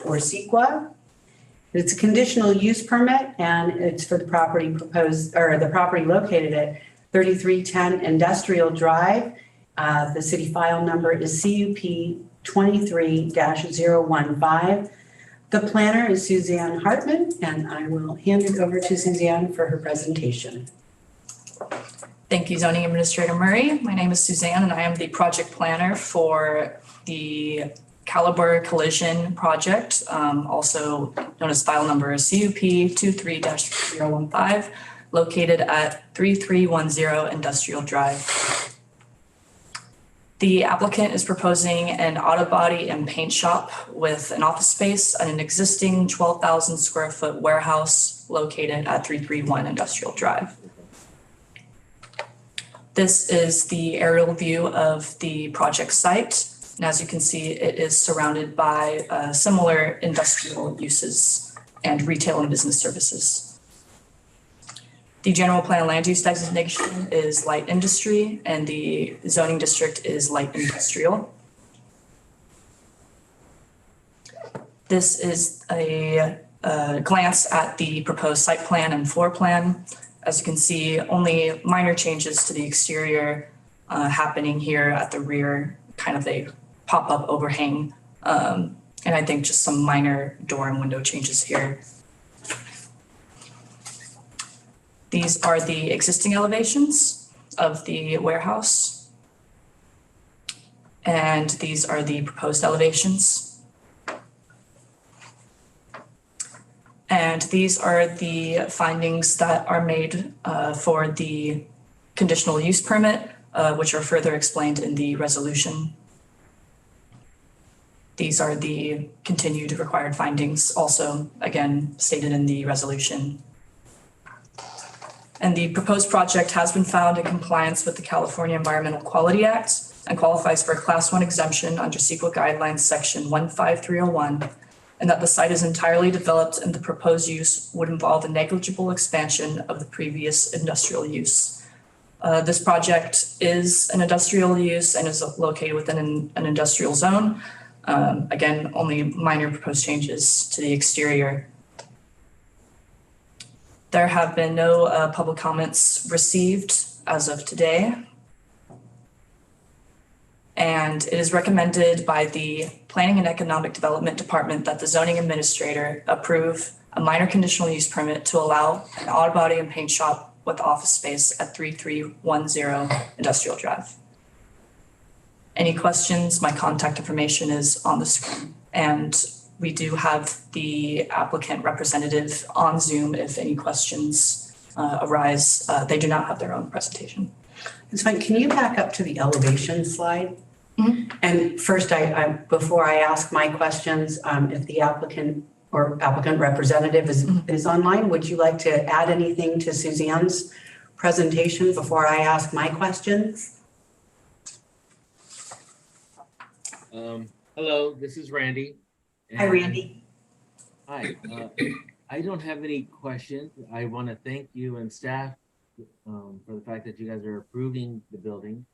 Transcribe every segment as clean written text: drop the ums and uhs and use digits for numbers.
or CEQA. It's a conditional use permit, and it's for the property located at 3310 Industrial Drive. The city file number is CUP 23-015. The planner is Suzanne Hartman, and I will hand it over to Suzanne for her presentation. Thank you, Zoning Administrator Murray. My name is Suzanne, and I am the project planner for the Caliber Collision Project, also known as file number CUP 23-015, located at 3310 Industrial Drive. The applicant is proposing an auto body and paint shop with an office space and an existing 12,000 square foot warehouse located at 331 Industrial Drive. This is the aerial view of the project site. And as you can see, it is surrounded by similar industrial uses and retail and business services. The general plan land use designation is light industry, and the zoning district is light industrial. This is a glance at the proposed site plan and floor plan. As you can see, only minor changes to the exterior happening here at the rear, kind of a pop-up overhang, and I think just some minor door and window changes here. These are the existing elevations of the warehouse, and these are the proposed elevations. And these are the findings that are made for the conditional use permit, which are further explained in the resolution. These are the continued required findings, also, again, stated in the resolution. And the proposed project has been found in compliance with the California Environmental Quality Act and qualifies for a Class 1 exemption under CEQA Guidelines Section 15301, and that the site is entirely developed and the proposed use would involve a negligible expansion of the previous industrial use. This project is an industrial use and is located within an industrial zone. Again, only minor proposed changes to the exterior. There have been no public comments received as of today. And it is recommended by the Planning and Economic Development Department that the zoning administrator approve a minor conditional use permit to allow an auto body and paint shop with office space at 3310 Industrial Drive. Any questions? My contact information is on the screen, and we do have the applicant representative on Zoom if any questions arise. They do not have their own presentation. It's fine. Can you back up to the elevation slide? Mm-hmm. And first, before I ask my questions, if the applicant or applicant representative is online, would you like to add anything to Suzanne's presentation before I ask my questions? Hello, this is Randy. Hi, Randy. Hi. I don't have any questions. I want to thank you and staff for the fact that you guys are approving the building.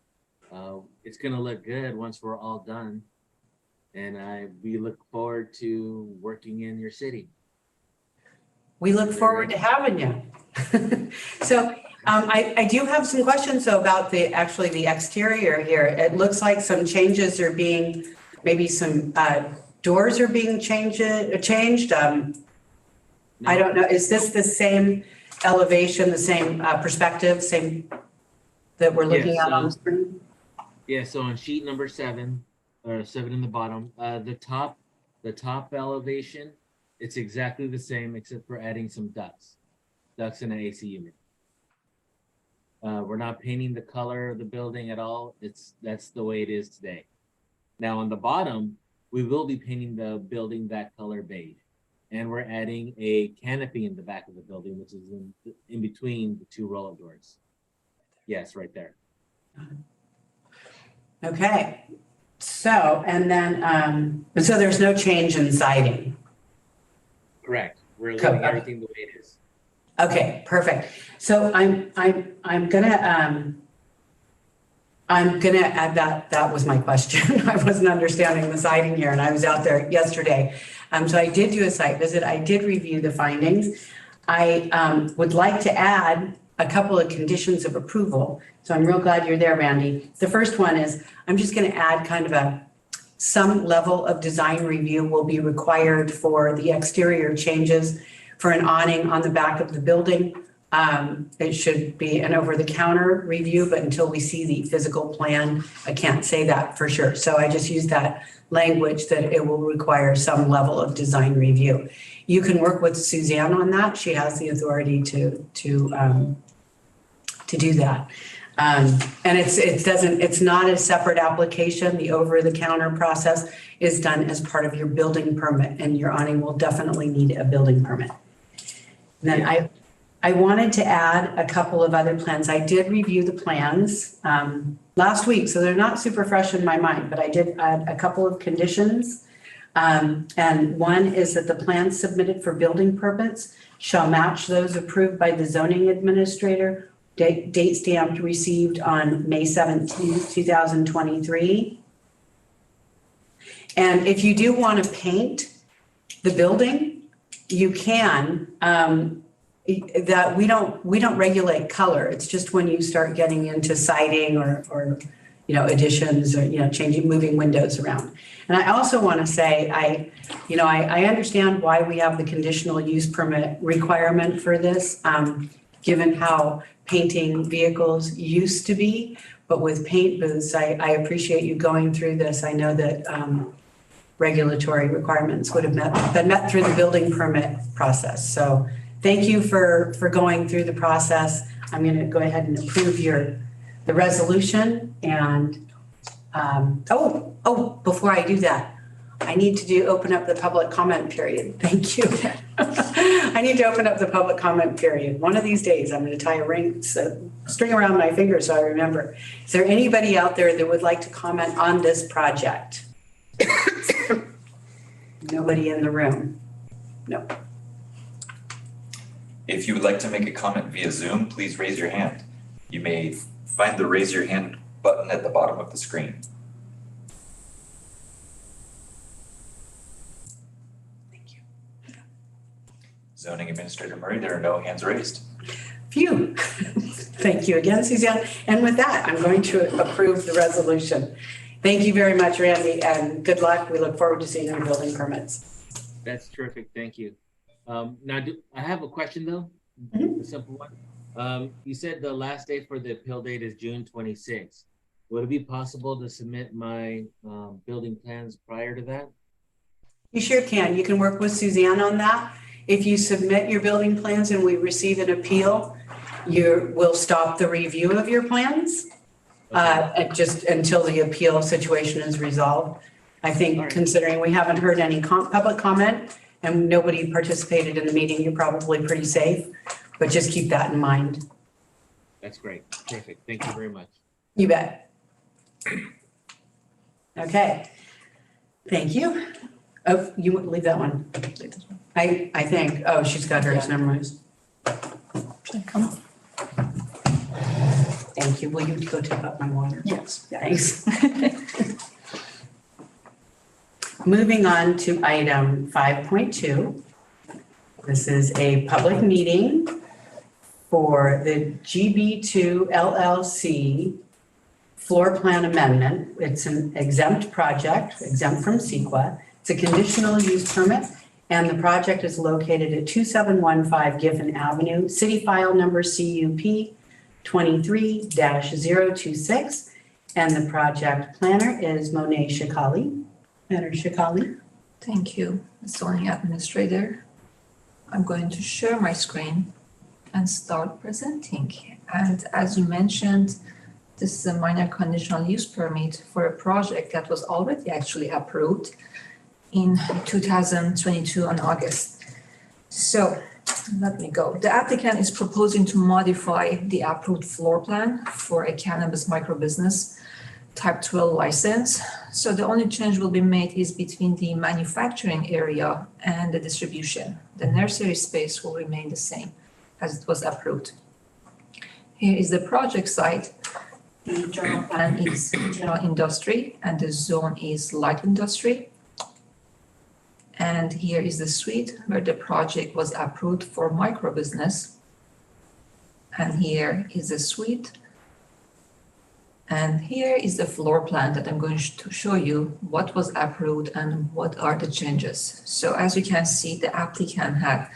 It's going to look good once we're all done. And we look forward to working in your city. We look forward to having you. So I do have some questions about the exterior here. It looks like some changes are being, maybe some doors are being changed. I don't know. Is this the same elevation, the same perspective, same that we're looking at on the screen? Yeah, so on sheet number 7, or 7 in the bottom, the top elevation, it's exactly the same except for adding some ducts in an AC unit. We're not painting the color of the building at all. That's the way it is today. Now on the bottom, we will be painting the building that color beige. And we're adding a canopy in the back of the building, which is in between the 2 roll-up doors. Yes, right there. Okay. So, and then, so there's no change in siding? Correct. We're leaving everything the way it is. Okay, perfect. So I'm gonna add that. That was my question. I wasn't understanding the siding here, and I was out there yesterday. So I did do a site visit. I did review the findings. I would like to add a couple of conditions of approval. So I'm real glad you're there, Randy. The first one is, I'm just going to add kind of some level of design review will be required for the exterior changes for an awning on the back of the building. It should be an over-the-counter review, but until we see the physical plan, I can't say that for sure. So I just use that language that it will require some level of design review. You can work with Suzanne on that. She has the authority to do that. And it's not a separate application. The over-the-counter process is done as part of your building permit, and your awning will definitely need a building permit. And then I wanted to add a couple of other plans. I did review the plans last week, so they're not super fresh in my mind, but I did add a couple of conditions. And one is that the plans submitted for building permits shall match those approved by the zoning administrator, date stamped received on May 17th, 2023. And if you do want to paint the building, you can. That we don't regulate color. It's just when you start getting into siding or additions or changing, moving windows around. And I also want to say I understand why we have the conditional use permit requirement for this, given how painting vehicles used to be. But with paint booths, I appreciate you going through this. I know that regulatory requirements would have been met through the building permit process. So thank you for going through the process. I'm going to go ahead and approve the resolution. And before I do that, I need to open up the public comment period. Thank you. I need to open up the public comment period. One of these days, I'm going to tie a string around my finger so I remember. Is there anybody out there that would like to comment on this project? Nobody in the room? No. If you would like to make a comment via Zoom, please raise your hand. You may find the raise your hand button at the bottom of the screen. Thank you. Zoning Administrator Murray, there are no hands raised. Phew. Thank you again, Suzanne. And with that, I'm going to approve the resolution. Thank you very much, Randy, and good luck. We look forward to seeing your building permits. That's terrific. Thank you. Now, I have a question though, a simple one. You said the last day for the appeal date is June 26th. Would it be possible to submit my building plans prior to that? You sure can. You can work with Suzanne on that. If you submit your building plans and we receive an appeal, we'll stop the review of your plans just until the appeal situation is resolved. I think considering we haven't heard any public comment and nobody participated in the meeting, you're probably pretty safe, but just keep that in mind. That's great. Perfect. Thank you very much. You bet. Okay. Thank you. Oh, you would leave that one. I think, she's got hers, never mind. Come. Thank you. Will you go tip up my water? Yes. Thanks. Moving on to item 5.2. This is a public meeting for the GB2 LLC floor plan amendment. It's an exempt project, exempt from CEQA. It's a conditional use permit, and the project is located at 2715 Giffen Avenue, city file number CUP 23-026. And the project planner is Monet Shikali. Planner Shikali. Thank you, zoning administrator. I'm going to share my screen and start presenting. And as you mentioned, this is a minor conditional use permit for a project that was already actually approved in 2022 in August. So let me go. The applicant is proposing to modify the approved floor plan for a cannabis micro business type 12 license. So the only change will be made is between the manufacturing area and the distribution. The nursery space will remain the same as it was approved. Here is the project site. The general plan is general industry and the zone is light industry. And here is the suite where the project was approved for micro business. And here is the suite. And here is the floor plan that I'm going to show you what was approved and what are the changes. So as you can see, the applicant had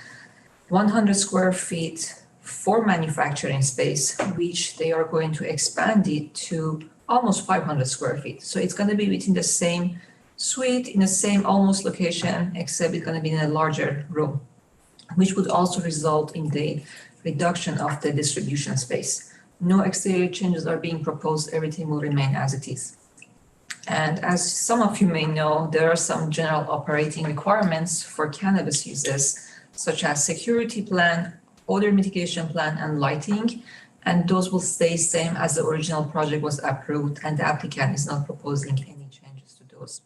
100 square feet for manufacturing space, which they are going to expand it to almost 500 square feet. So it's going to be within the same suite, in the same almost location, except it's going to be in a larger room, which would also result in the reduction of the distribution space. No exterior changes are being proposed. Everything will remain as it is. And as some of you may know, there are some general operating requirements for cannabis uses, such as security plan, odor mitigation plan, and lighting. And those will stay same as the original project was approved, and the applicant is not proposing any changes to those.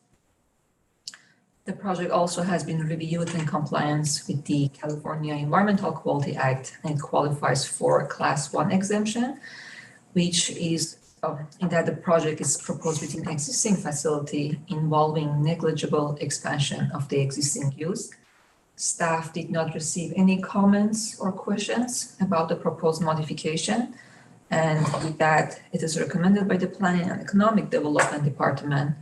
The project also has been reviewed in compliance with the California Environmental Quality Act and qualifies for Class 1 exemption, which is in that the project is proposed within an existing facility involving negligible expansion of the existing use. Staff did not receive any comments or questions about the proposed modification. And with that, it is recommended by the Planning and Economic Development Department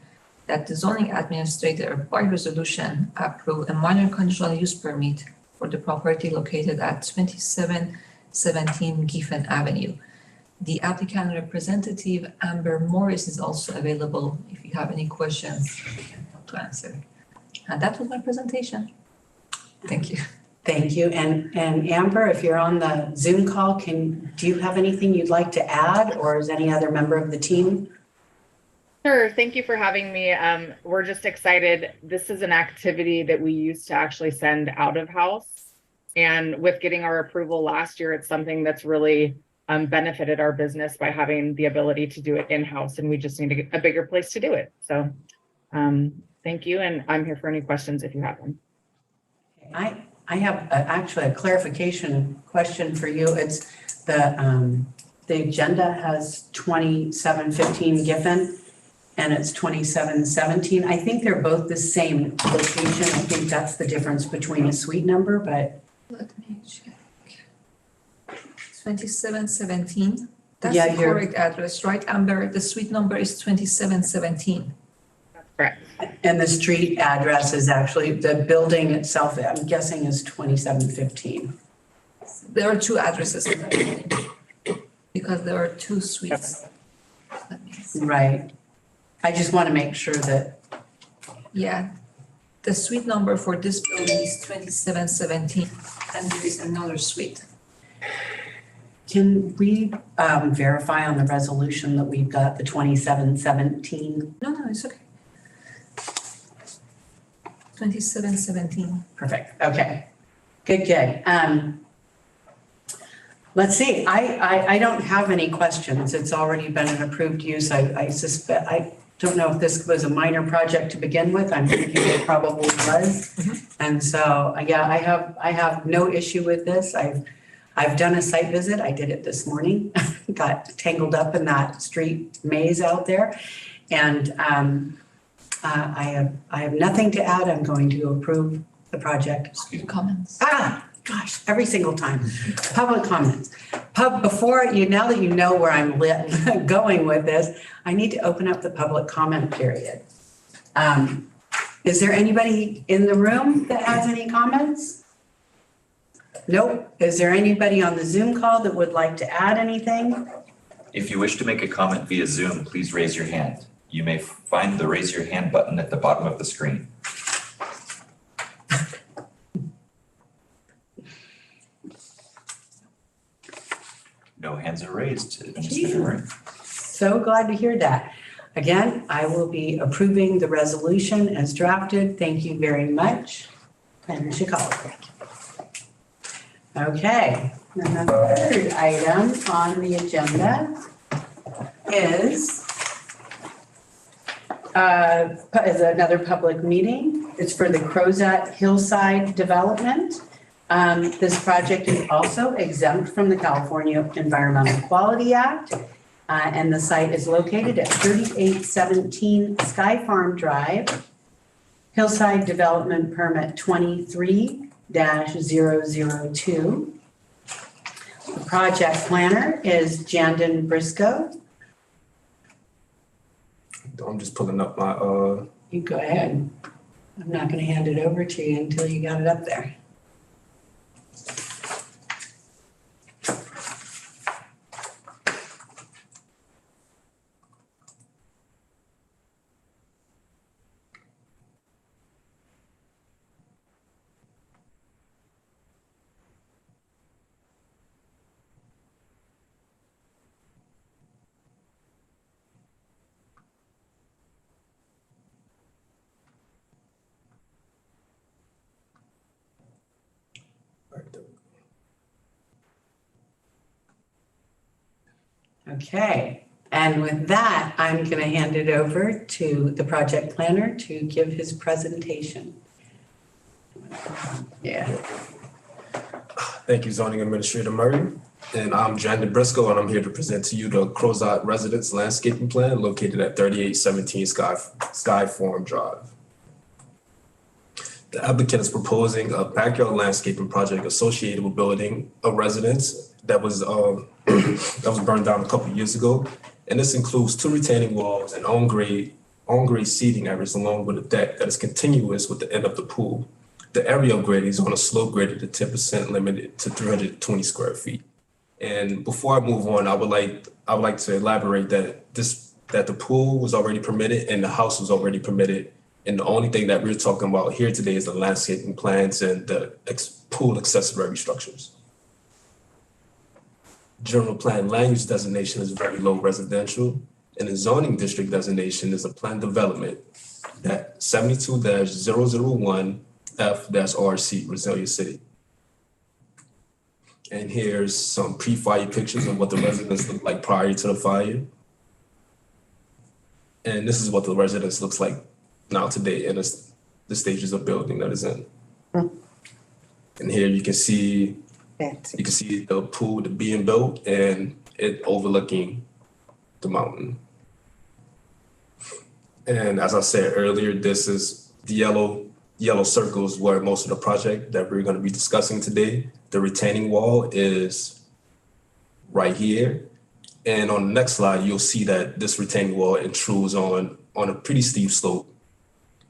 that the zoning administrator by resolution approve a minor conditional use permit for the property located at 2717 Giffen Avenue. The applicant representative, Amber Morris, is also available if you have any questions to answer. And that was my presentation. Thank you. Thank you. And Amber, if you're on the Zoom call, do you have anything you'd like to add, or is any other member of the team? Sure. Thank you for having me. We're just excited. This is an activity that we used to actually send out of house. And with getting our approval last year, it's something that's really benefited our business by having the ability to do it in-house. And we just need a bigger place to do it. So thank you. And I'm here for any questions if you have them. I have actually a clarification question for you. It's the agenda has 2715 Giffen and it's 2717. I think they're both the same location. I think that's the difference between a suite number, but. Let me check. 2717. That's Yeah, the correct address, right, Amber? The suite number is 2717. That's correct. And the street address is actually, the building itself, I'm guessing, is 2715. There are two addresses in that building because there are two suites. Let me see. Right. I just want to make sure that, Yeah, the suite number for this building is 2717, and there is another suite. can we verify on the resolution that we've got the 2717? No, it's okay. 2717. Perfect, okay. Good. Let's see, I don't have any questions. It's already been an approved use. I suspect, I don't know if this was a minor project to begin with. I'm thinking it probably was. And so, yeah, I have no issue with this. I've done a site visit. I did it this morning. Got tangled up in that street maze out there. And I have nothing to add. I'm going to approve the project. Comments. Gosh, every single time. Public comments. Before you, now that you know where I'm going with this, I need to open up the public comment period. Is there anybody in the room that has any comments? Nope. Is there anybody on the Zoom call that would like to add anything? If you wish to make a comment via Zoom, please raise your hand. You may find the raise your hand button at the bottom of the screen. No hands are raised, Administrator Murray. So glad to hear that. Again, I will be approving the resolution as drafted. Thank you very much. And Chicago. Okay, and the third item on the agenda is another public meeting. It's for the Crozat Hillside Development. This project is also exempt from the California Environmental Quality Act. And the site is located at 3817 Sky Farm Drive. Hillside Development Permit 23-002. The project planner is Jandon Briscoe. I'm just pulling up my, You go ahead. I'm not going to hand it over to you until you got it up there. Okay, and with that, I'm going to hand it over to the project planner to give his presentation. Yeah. thank you, Zoning Administrator Murray. And I'm Jandon Briscoe, and I'm here to present to you the Crozat Residence Landscaping Plan located at 3817 Sky Farm Drive. The applicant is proposing a backyard landscaping project associated with building a residence that was that was burned down a couple of years ago. And this includes 2 retaining walls and on-grade seating areas along with a deck that is continuous with the end of the pool. The area of grading is on a slope graded to 10%, limited to 320 square feet. And before I move on, I would like to elaborate that the pool was already permitted and the house was already permitted. And the only thing that we're talking about here today is the landscaping plans and the pool accessory structures. General plan land use designation is very low residential, and the zoning district designation is a planned development that 72-001F-RC, Resilient City. And here's some pre-fire pictures of what the residence looked like prior to the fire. And this is what the residence looks like now today in the stages of building that is in. And here you can see the pool being built and it overlooking the mountain. And as I said earlier, this is the yellow circles where most of the project that we're going to be discussing today. The retaining wall is right here. And on the next slide, you'll see that this retaining wall intrudes on a pretty steep slope.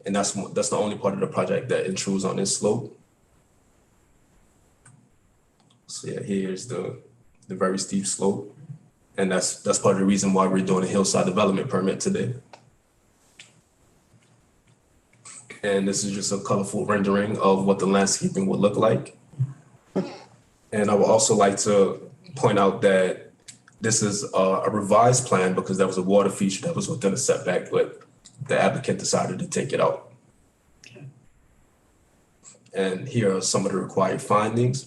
And that's the only part of the project that intrudes on this slope. So yeah, here's the very steep slope. And that's part of the reason why we're doing a hillside development permit today. And this is just a colorful rendering of what the landscaping would look like. And I would also like to point out that this is a revised plan because there was a water feature that was within a setback, but the applicant decided to take it out. Okay. And here are some of the required findings.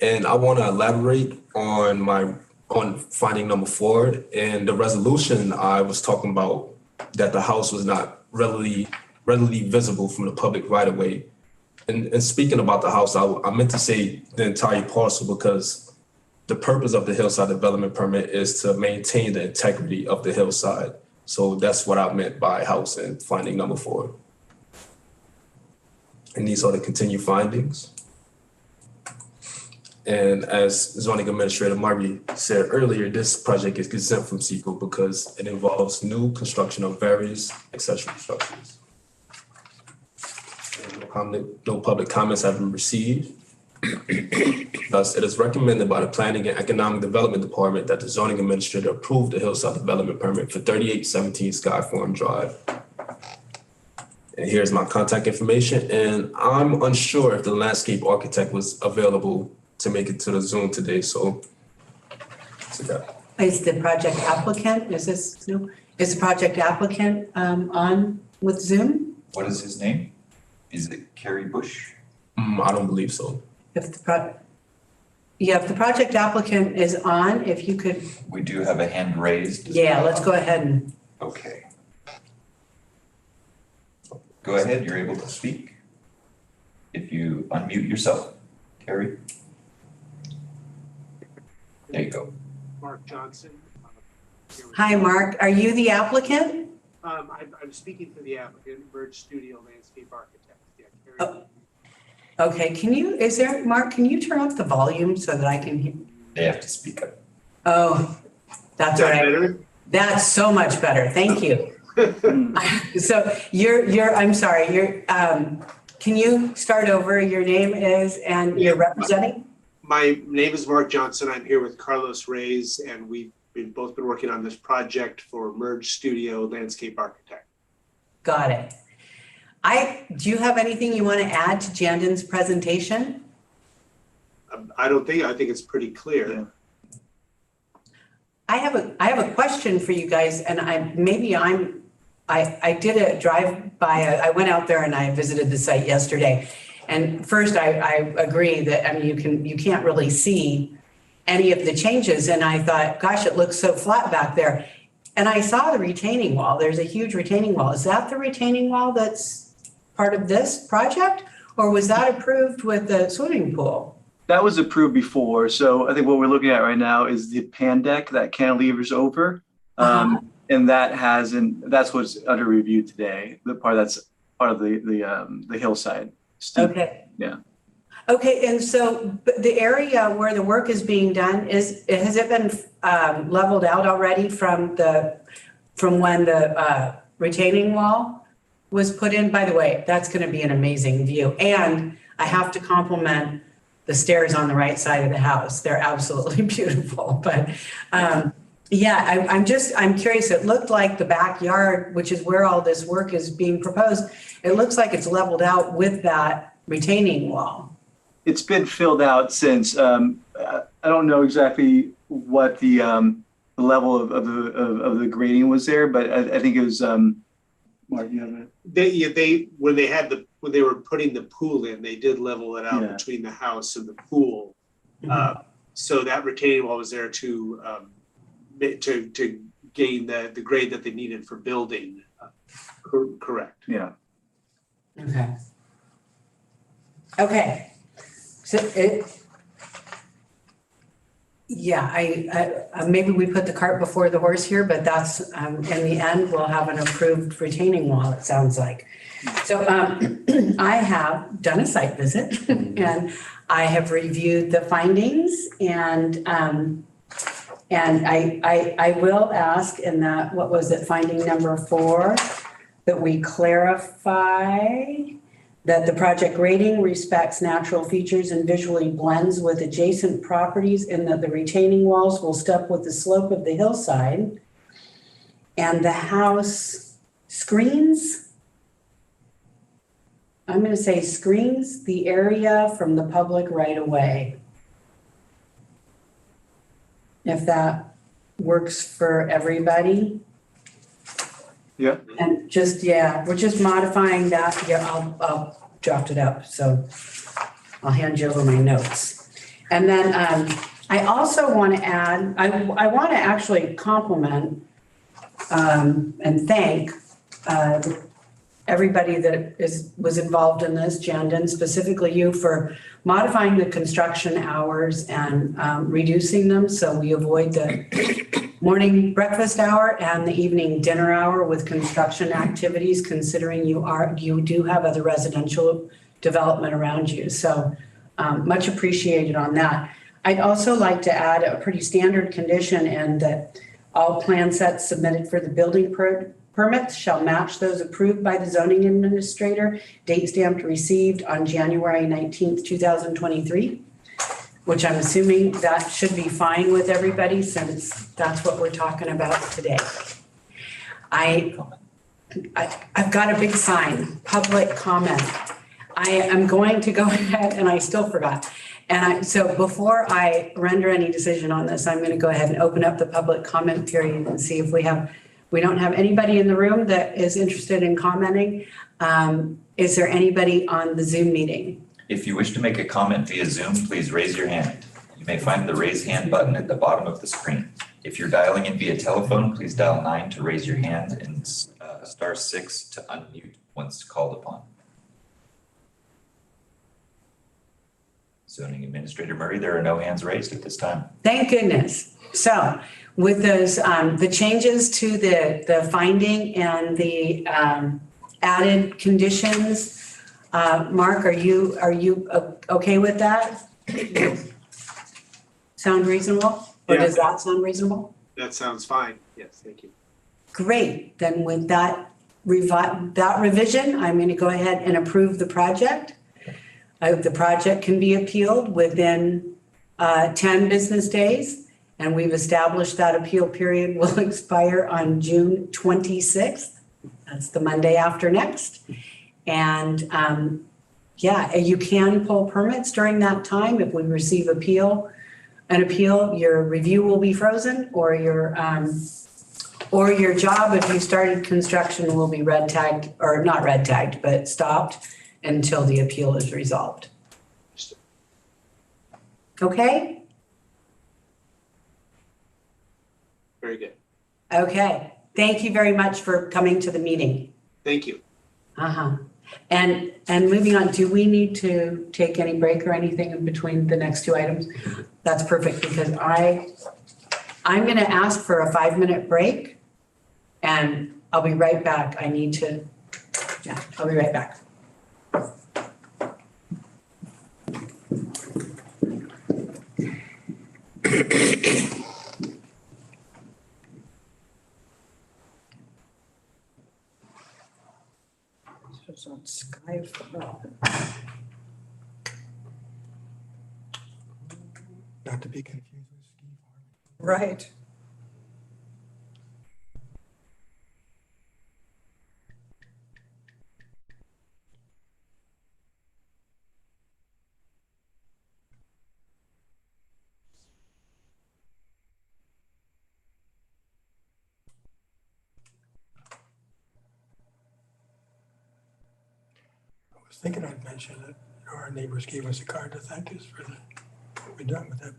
And I want to elaborate on finding number 4. In the resolution, I was talking about that the house was not readily visible from the public right of way. And speaking about the house, I meant to say the entire parcel because the purpose of the hillside development permit is to maintain the integrity of the hillside. So that's what I meant by house and finding number 4. And these are the continued findings. And as Zoning Administrator Murray said earlier, this project is exempt from SEQA because it involves new construction of various accessory structures. No public comments have been received. Thus, it is recommended by the Planning and Economic Development Department that the Zoning Administrator approve the hillside development permit for 3817 Sky Farm Drive. And here's my contact information. And I'm unsure if the landscape architect was available to make it to the Zoom today, so that. Is the project applicant, is the project applicant on with Zoom? What is his name? Is it Carrie Bush? I don't believe so. If the project applicant is on, if you could. We do have a hand raised. Yeah, let's go ahead and. Okay. Go ahead, you're able to speak. If you unmute yourself, Carrie. There you go. Mark Johnson. Hi, Mark. Are you the applicant? I'm speaking for the applicant, Merge Studio Landscape Architects. Yeah, Carrie. Okay, Mark, can you turn up the volume so that I can hear? They have to speak up. Oh, that's Is all that right. better? That's so much better. Thank you. So I'm sorry, can you start over? Your name is, and you're representing? My name is Mark Johnson. I'm here with Carlos Reyes, and we've both been working on this project for Merge Studio Landscape Architect. Got it. Do you have anything you want to add to Jandon's presentation? I think it's pretty clear. I have a question for you guys, and I did a drive-by. I went out there and I visited the site yesterday. And first, I agree that, I mean, you can't really see any of the changes. And I thought, gosh, it looks so flat back there. And I saw the retaining wall. There's a huge retaining wall. Is that the retaining wall that's part of this project? Or was that approved with the swimming pool? That was approved before. So I think what we're looking at right now is the pan deck that cantilevers over. And that's what's under review today. The part that's part of the hillside. Steep. Okay. Yeah. Okay, and so the area where the work is being done has it been leveled out already from when the retaining wall was put in? By the way, that's going to be an amazing view. And I have to compliment the stairs on the right side of the house. They're absolutely beautiful. But yeah, I'm curious. It looked like the backyard, which is where all this work is being proposed, it looks like it's leveled out with that retaining wall. It's been filled out since, I don't know exactly what the level of the grading was there, but I think it was, Mark, you have it? When they were putting the pool in, they did level it out between the house and the pool. So that retaining wall was there to gain the grade that they needed for building. Correct. Yeah. Okay. So maybe we put the cart before the horse here, but that's in the end we'll have an approved retaining wall, it sounds like. So I have done a site visit and I have reviewed the findings, and I will ask in that, what was it, finding number 4, that we clarify that the project grading respects natural features and visually blends with adjacent properties, and that the retaining walls will step with the slope of the hillside, and the house screens, I'm going to say screens the area from the public right away. If that works for everybody. Yeah. And we're just modifying that. Yeah, I'll draft it up. So I'll hand you over my notes. And then I also want to add, I want to actually compliment and thank everybody that was involved in this, Jandon, specifically you, for modifying the construction hours and reducing them so we avoid the morning breakfast hour and the evening dinner hour with construction activities, considering you do have other residential development around you. So much appreciated on that. I'd also like to add a pretty standard condition in that all plan sets submitted for the building permits shall match those approved by the zoning administrator, date stamped received on January 19th, 2023. Which I'm assuming that should be fine with everybody since that's what we're talking about today. I've got a big sign, public comment. I am going to go ahead, and I still forgot. So before I render any decision on this, I'm going to go ahead and open up the public comment period and see if we don't have anybody in the room that is interested in commenting. Is there anybody on the Zoom meeting? If you wish to make a comment via Zoom, please raise your hand. You may find the raise hand button at the bottom of the screen. If you're dialing in via telephone, please dial 9 to raise your hand and *6 to unmute once called upon. Zoning Administrator Murray, there are no hands raised at this time. Thank goodness. So with those, the changes to the finding and the added conditions, Mark, are you okay with that? Sound reasonable? Or Yeah. does that sound reasonable? That sounds fine. Yes, thank you. Great. Then with that revision, I'm going to go ahead and approve the project. The project can be appealed within 10 business days, and we've established that appeal period will expire on June 26th. That's the Monday after next. And yeah, you can pull permits during that time. If we receive an appeal, your review will be frozen, or your job, if you started construction, will be red tagged, or not red tagged, but stopped until the appeal is resolved. Okay? Very good. Okay. Thank you very much for coming to the meeting. Thank you. And moving on, do we need to take any break or anything in between the next two items? That's perfect, because I'm going to ask for a 5-minute break, and I'll be right back. I'll be right back. It's on Skype. Not to be confused with Steve Harvey. Right. I was thinking I'd mention that our neighbors gave us a card to thank us for what we've done with that.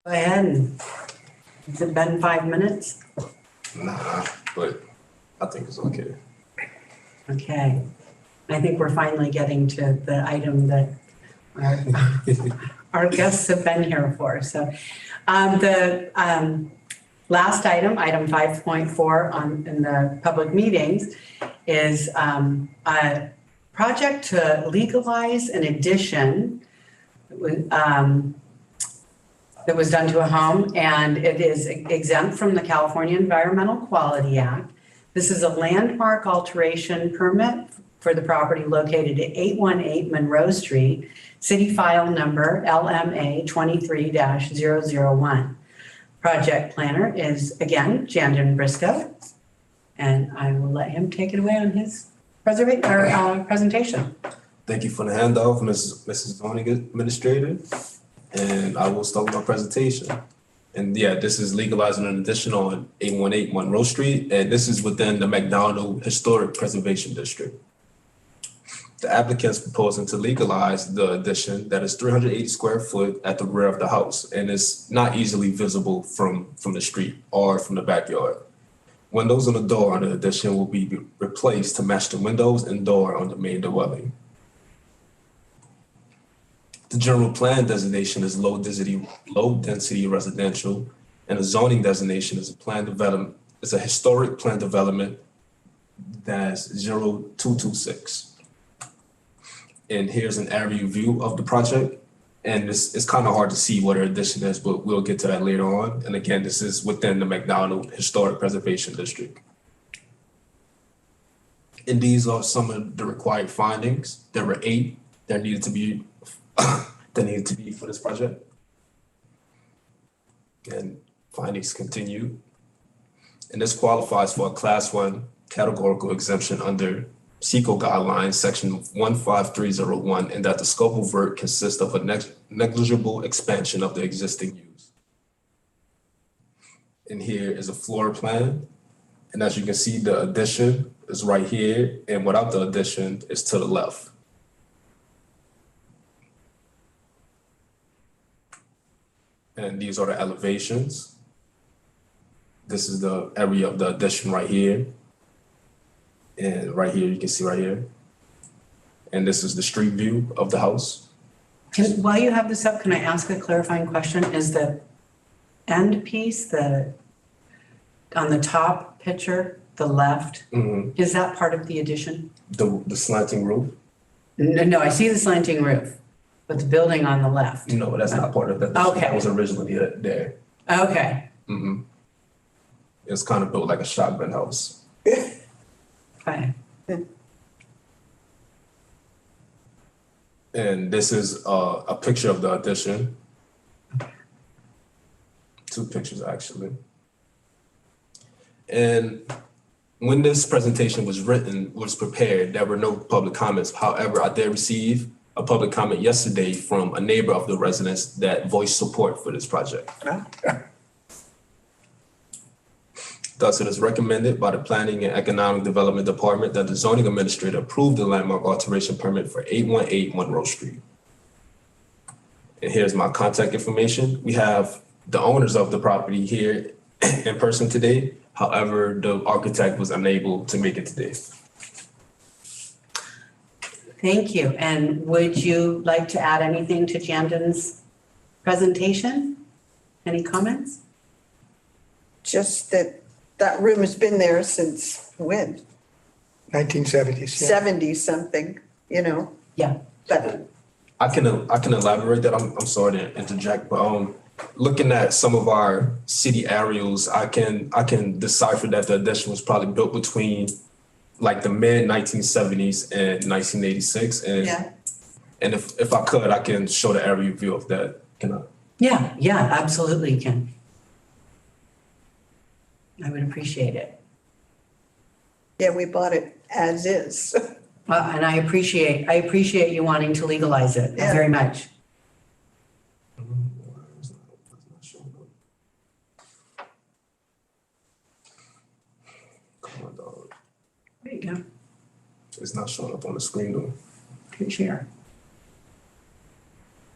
Go ahead. Has it been 5 minutes? Nah, but I think it's okay. Okay. I think we're finally getting to the item that our guests have been here for. So the last item, item 5.4 in the public meetings, is a project to legalize an addition that was done to a home, and it is exempt from the California Environmental Quality Act. This is a landmark alteration permit for the property located at 818 Monroe Street, city file number LMA 23-001. Project planner is, again, Jandon Briscoe, and I will let him take it away on his presentation. Thank you for the handoff, Mrs. Zoning Administrator. And I will start with my presentation. And yeah, this is legalizing an addition on 818 Monroe Street, and this is within the McDonald Historic Preservation District. The applicant's proposing to legalize the addition that is 380 square foot at the rear of the house, and it's not easily visible from the street or from the backyard. Windows on the door on the addition will be replaced to match the windows and door on the main dwelling. The general plan designation is low density residential, and the zoning designation is a historic plan development that's 0226. And here's an aerial view of the project. And it's kind of hard to see what our addition is, but we'll get to that later on. And again, this is within the McDonald Historic Preservation District. And these are some of the required findings. There were 8 that needed to be for this project. And findings continue. And this qualifies for a Class 1 categorical exemption under SECO guidelines, section 15301, and that the scope of work consists of a negligible expansion of the existing use. And here is a floor plan. And as you can see, the addition is right here, and without the addition is to the left. And these are the elevations. This is the area of the addition right here. And right here, you can see right here. And this is the street view of the house. While you have this up, can I ask a clarifying question? Is the end piece, on the top picture, the left, is that part of the addition? The slanting roof? No, I see the slanting roof, but the building on the left. No, that's not part of that. Okay. That was originally there. Okay. It's kind of built like a shotgun house. Fine. And this is a picture of the addition. 2 pictures, actually. And when this presentation was prepared, there were no public comments. However, I did receive a public comment yesterday from a neighbor of the residents that voiced support for this project. Thus, it is recommended by the Planning and Economic Development Department that the zoning administrator approve the landmark alteration permit for 818 Monroe Street. And here's my contact information. We have the owners of the property here in person today. However, the architect was unable to make it today. Thank you. And would you like to add anything to Jandon's presentation? Any comments? Just that room has been there since when? 1970s, yeah. 70 something, Yeah. But I can elaborate that. I'm sorry to interject, but looking at some of our city aerials, I can decipher that the addition was probably built between like the mid 1970s and 1986. And yeah, and if I could, I can show the aerial view of that. Can I? Yeah, absolutely you can. I would appreciate it. yeah, we bought it as is. And I appreciate you wanting to legalize it Yeah. very much. Come on, dog. There you go. It's not showing up on the screen though. Can share.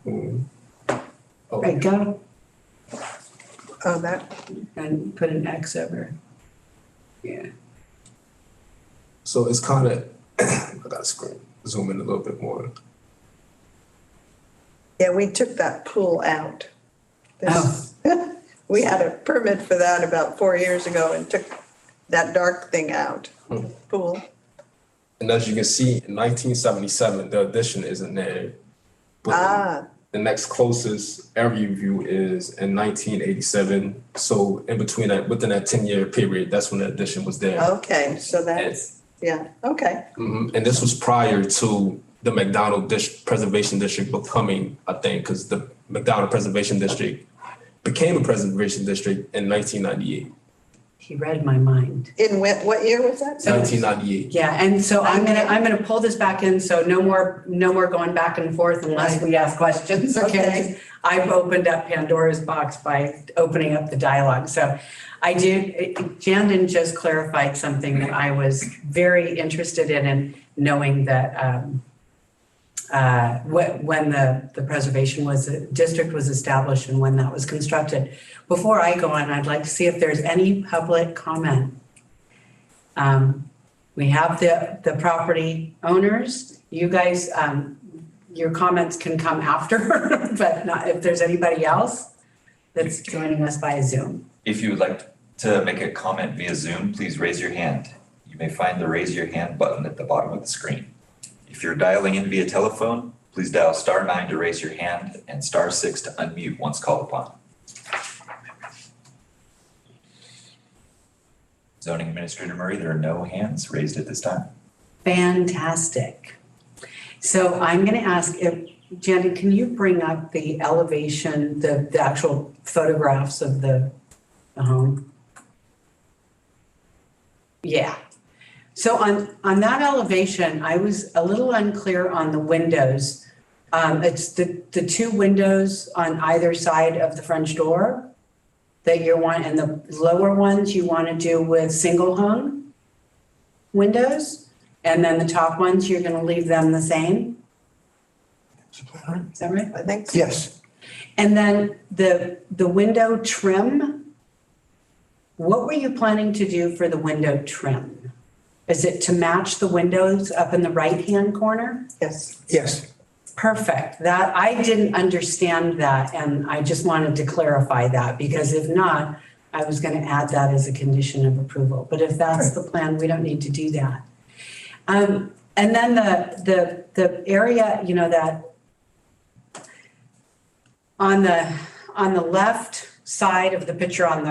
Oh, Right, go Oh, that, and put an X over. Yeah. so it's kind of, I gotta zoom in a little bit more. yeah, we took that pool out. This- We had a permit for that about 4 years ago and took that dark thing out, pool. And as you can see, in 1977, the addition isn't there. But the next closest area view is in 1987. So in between that, within that 10-year period, that's when the addition was there. Okay, so that's, yeah, okay. And this was prior to the McDonald Preservation District becoming a thing, because the McDonald Preservation District became a preservation district in 1998. He read my mind. In what year was that? 1998. Yeah, and so I'm gonna pull this back in, so no more going back and forth unless we ask questions, okay? I've opened up Pandora's box by opening up the dialogue, so Jandon just clarified something that I was very interested in, and knowing that when the preservation district was established and when that was constructed. Before I go on, I'd like to see if there's any public comment We have the property owners. You guys, your comments can come after, but not if there's anybody else that's joining us via Zoom. If you would like to make a comment via Zoom, please raise your hand. You may find the raise your hand button at the bottom of the screen. If you're dialing in via telephone, please dial *9 to raise your hand and *6 to unmute once called upon. Zoning Administrator Murray, there are no hands raised at this time. Fantastic. So I'm going to ask if, Jandy, can you bring up the elevation, the actual photographs of the home? Yeah. So on that elevation, I was a little unclear on the windows. It's the two windows on either side of the French door that you want, and the lower ones you want to do with single hung windows, and then the top ones, you're going to leave them the same? Is that right? I think so. Yes. And then the window trim, what were you planning to do for the window trim? Is it to match the windows up in the right-hand corner? Yes. Yes. Perfect. That, I didn't understand that, and I just wanted to clarify that, because if not, I was going to add that as a condition of approval. But if that's the plan, we don't need to do that. And then the area, you know, that on the left side of the picture on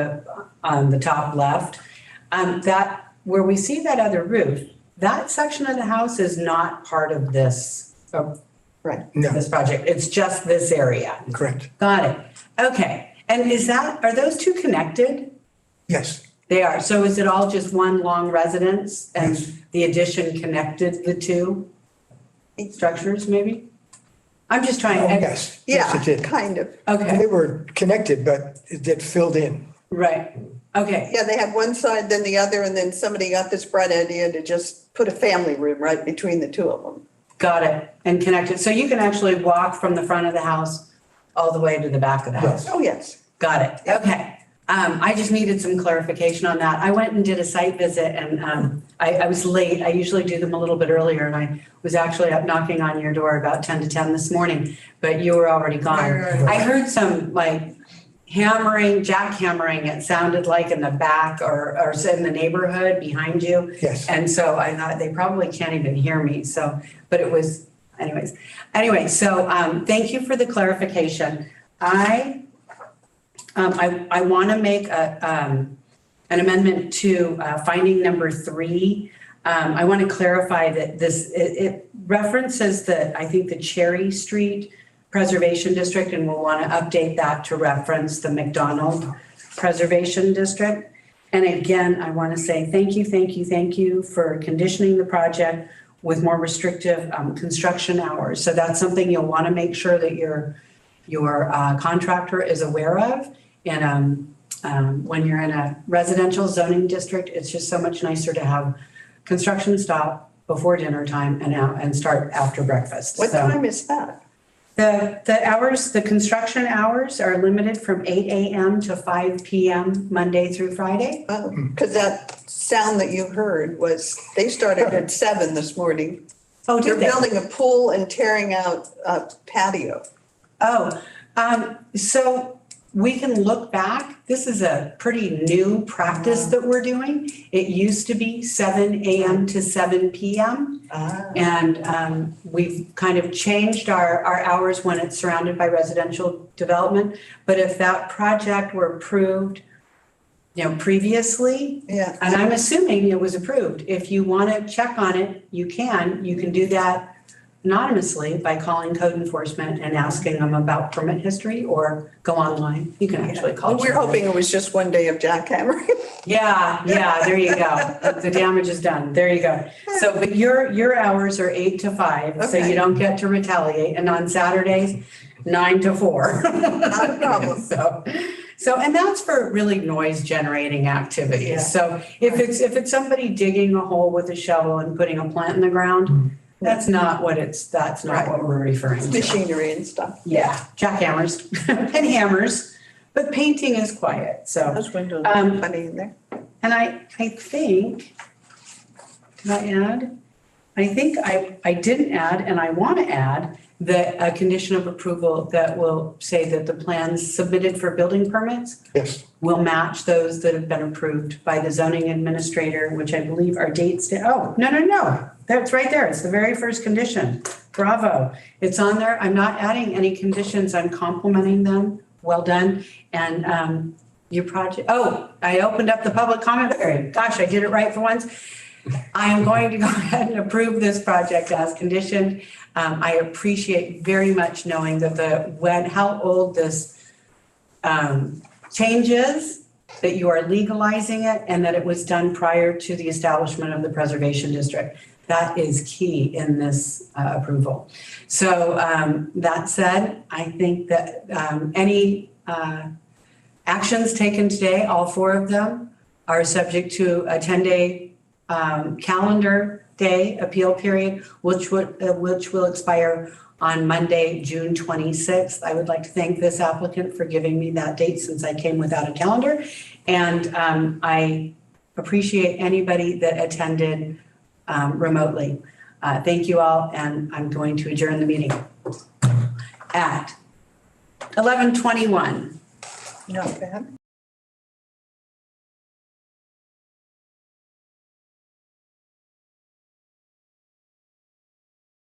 the top left, that where we see that other roof, that section of the house is not part of this. Right. No, This project, it's just this area. correct. Got it. Okay. And are those two connected? Yes. They are. So is it all just one long residence and Yes. the addition connected the two structures maybe? I'm just trying. Oh, yes. Yes, Yeah, it did. kind of. Okay, They were connected, but it filled in. right. Okay, Yeah, they had one side, then the other, and then somebody got this bright idea to just put a family room right between the two of them. got it. And connected. So you can actually walk from the front of the house all the way to the back of the house. Oh, yes. Got it. Okay. I just needed some clarification on that. I went and did a site visit, and I was late. I usually do them a little bit earlier, and I was actually up knocking on your door about 10 to 10 this morning, but you were already gone. I heard some like hammering, jackhammering, it sounded like in the back or in the neighborhood behind you. Yes. And so I thought they probably can't even hear me. So, but it was, anyway, so thank you for the clarification. I want to make an amendment to finding number 3. I want to clarify that it references I think the Cherry Street Preservation District, and we'll want to update that to reference the McDonald Preservation District. And again, I want to say thank you for conditioning the project with more restrictive construction hours. So that's something you'll want to make sure that your contractor is aware of. And when you're in a residential zoning district, it's just so much nicer to have construction stop before dinner time and start after breakfast. What time is that? The construction hours are limited from 8 a.m. to 5 p.m. Monday through Friday. Oh, because that sound that you heard was, they started at 7 this morning. Oh, They're did they? building a pool and tearing out a patio. Oh, so we can look back. This is a pretty new practice that we're doing. It used to be 7 a.m. to 7 p.m. And we've kind of changed our hours when it's surrounded by residential development. But if that project were approved, previously, Yeah. and I'm assuming it was approved, if you want to check on it, you can do that anonymously by calling code enforcement and asking them about permit history, or go online. You can actually call. We're hoping it was just one day of jackhammering. Yeah, there you go. The damage is done. There you go. So, but your hours are 8 to 5, so Okay. you don't get to retaliate. And on Saturdays, 9 to 4. Not a problem. So, and that's for really noise generating activities. Yeah. So if it's somebody digging a hole with a shovel and putting a plant in the ground, that's not what we're referring to. Machinery and stuff. Yeah, jackhammers and hammers, but painting is quiet, so. Those windows are funny in there. And I think Did I add? I think I didn't add, and I want to add that a condition of approval that will say that the plans submitted for building permits Yes. will match those that have been approved by the zoning administrator, which I believe are dates. Oh, no. That's right there. It's the very first condition. Bravo. It's on there. I'm not adding any conditions. I'm complimenting them. Well done. And your project, I opened up the public comment period. Gosh, I did it right for once. I am going to go ahead and approve this project as conditioned. I appreciate very much knowing that how old this change is, that you are legalizing it, and that it was done prior to the establishment of the preservation district. That is key in this approval. So that said, I think that any actions taken today, all 4 of them, are subject to a 10-day calendar day appeal period, which will expire on Monday, June 26th. I would like to thank this applicant for giving me that date since I came without a calendar. And I appreciate anybody that attended remotely. Thank you all, and I'm going to adjourn the meeting at 11:21. Not bad.